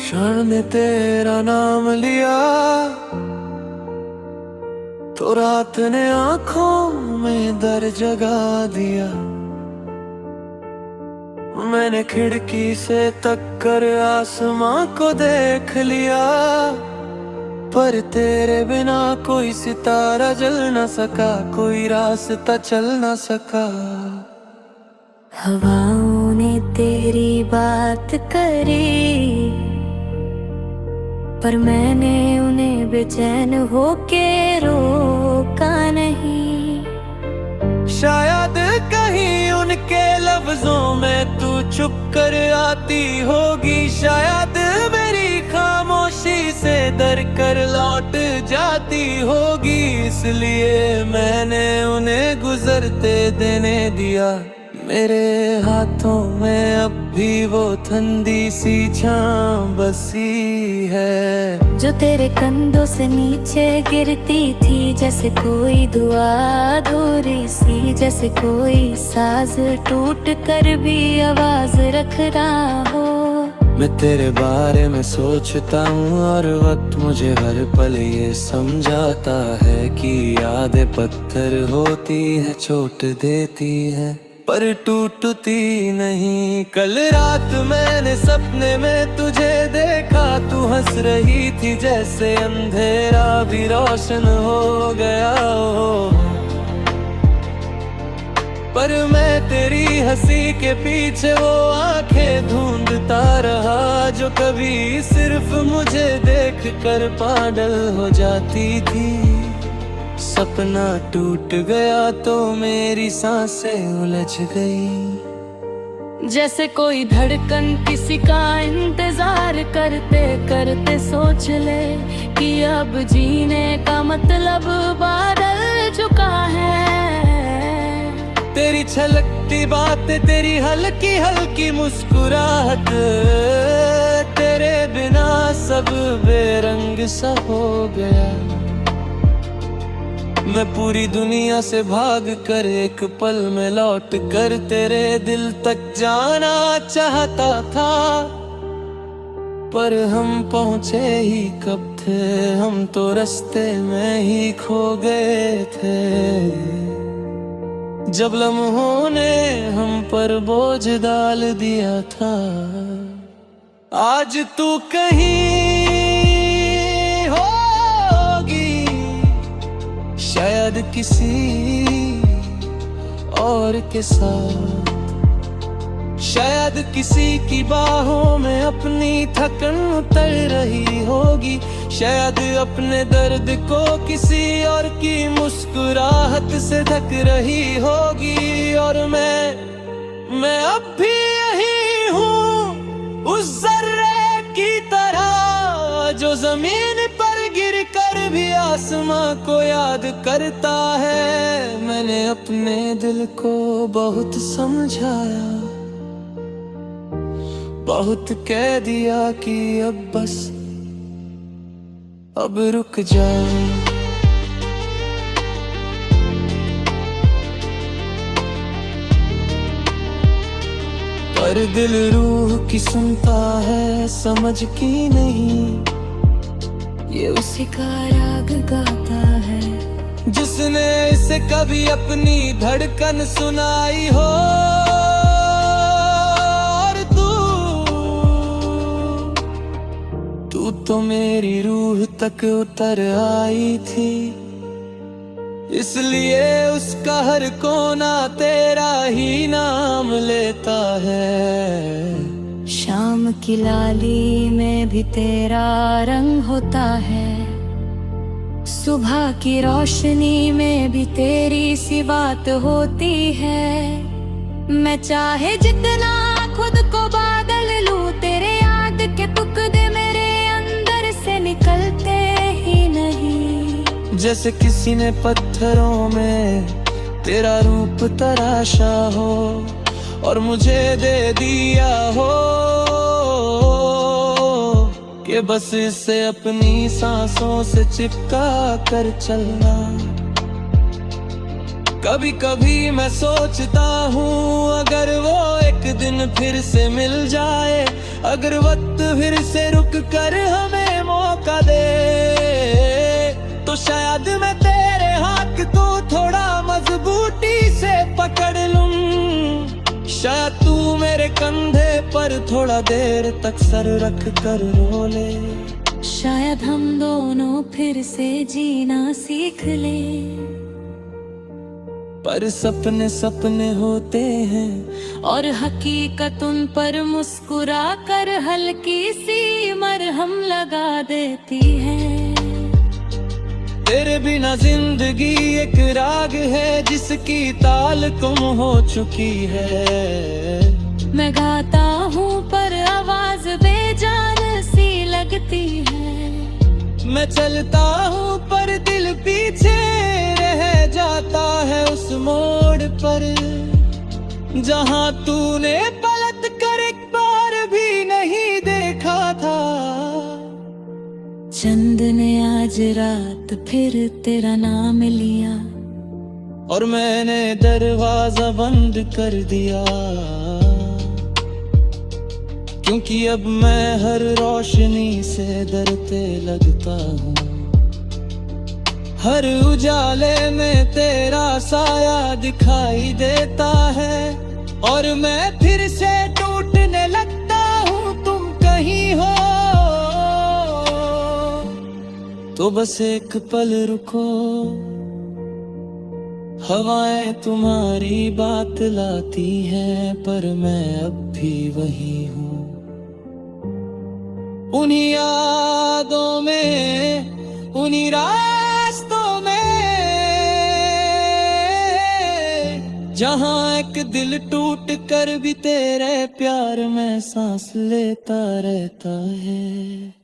क्षण ने तेरा नाम लिया तो रात ने आंखों में दर जगा दिया। मैंने खिड़की से तक कर आसमां को देख लिया, पर तेरे बिना कोई सितारा जल न सका, कोई रास्ता चल न सका। हवाओं ने तेरी बात करी, पर मैंने उन्हें बेचैन होके रोका नहीं। शायद कहीं उनके लफ्जों में तू चुप कर आती होगी, शायद मेरी खामोशी से डर कर लौट जाती होगी। इसलिए मैंने उन्हें गुजरते देने दिया। मेरे हाथों में अब भी वो ठंडी सी छां बसी है, जो तेरे कंधों से नीचे गिरती थी, जैसे कोई दुआ अधूरी सी, जैसे कोई साज टूट कर भी आवाज रख रहा हो। मैं तेरे बारे में सोचता हूँ और वक्त मुझे हर पल ये समझाता है कि यादें पत्थर होती है, चोट देती है पर टूटती नहीं। कल रात मैंने सपने में तुझे देखा, तू हंस रही थी जैसे अंधेरा भी रोशन हो गया हो। पर मैं तेरी हंसी के पीछे वो आंखें ढूंढता रहा, जो कभी सिर्फ मुझे देख कर पागल हो जाती थी। सपना टूट गया तो मेरी सांसें उलझ गई, जैसे कोई धड़कन किसी का इंतजार करते करते सोच ले कि अब जीने का मतलब बादल चुका है। तेरी छलकती बातें, तेरी हल्की हल्की मुस्कुराहट, तेरे बिना सब बेरंग सा हो गया। मैं पूरी दुनिया से भाग कर एक पल में लौट कर तेरे दिल तक जाना चाहता था, पर हम पहुंचे ही कब थे, हम तो रास्ते में ही खो गए थे। जब लम्हों ने हम पर बोझ डाल दिया था। आज तू कहीं शायद किसी और के साथ, शायद किसी की बाहों में अपनी थकन उतर रही होगी, शायद अपने दर्द को किसी और की मुस्कुराहट से ढक रही होगी। और मैं अब भी यही हूँ, उस जर्रे की तरह जो जमीन पर गिर कर भी आसमां को याद करता है। मैंने अपने दिल को बहुत समझाया, बहुत कह दिया कि अब बस अब रुक जा। पर दिल रूह की सुनता है, समझ की नहीं, ये उसी का राग गाता है, जिसने इसे कभी अपनी धड़कन सुनाई हो। और तू तो मेरी रूह तक उतर आई थी, इसलिए उसका हर कोना तेरा ही नाम लेता है। शाम की लाली में भी तेरा रंग होता है, सुबह की रोशनी में भी तेरी सी बात होती है। मैं चाहे जितना खुद को बादल लूं, तेरे याद के टुकड़े मेरे अंदर से निकलते ही नहीं। जैसे किसी ने पत्थरों में तेरा रूप तराशा हो और मुझे दे दिया हो, कि बस इसे अपनी सांसों से चिपका कर चलना। कभी कभी मैं सोचता हूँ अगर वो एक दिन फिर से मिल जाए, अगर वक्त फिर से रुक कर हमें मौका दे तो शायद मैं तेरे हाथ को थोड़ा मजबूती से पकड़ लूं। शायद तू मेरे कंधे पर थोड़ा देर तक सर रख कर रो ले। शायद हम दोनों फिर से जीना सीख ले। पर सपने सपने होते हैं और हकीकत उन पर मुस्कुरा कर हल्की सी मरहम लगा देती है। तेरे बिना जिंदगी एक राग है जिसकी ताल गुम हो चुकी है। मैं गाता हूँ पर आवाज बेजान सी लगती है। मैं चलता हूँ पर दिल पीछे रह जाता है उस मोड़ पर जहाँ तूने पलट कर एक बार भी नहीं देखा था। चंद ने आज रात फिर तेरा नाम लिया और मैंने दरवाजा बंद कर दिया, क्योंकि अब मैं हर रोशनी से डरते लगता हूँ। हर उजाले में तेरा साया दिखाई देता है और मैं फिर से टूटने लगता हूँ। तुम कहीं हो तो बस एक पल रुको, हवाएं तुम्हारी बात लाती हैं पर मैं अब भी वही हूँ। उन्हीं यादों में, उन्हीं रास्तों में, जहाँ एक दिल टूट कर भी तेरे प्यार में सांस लेता रहता है।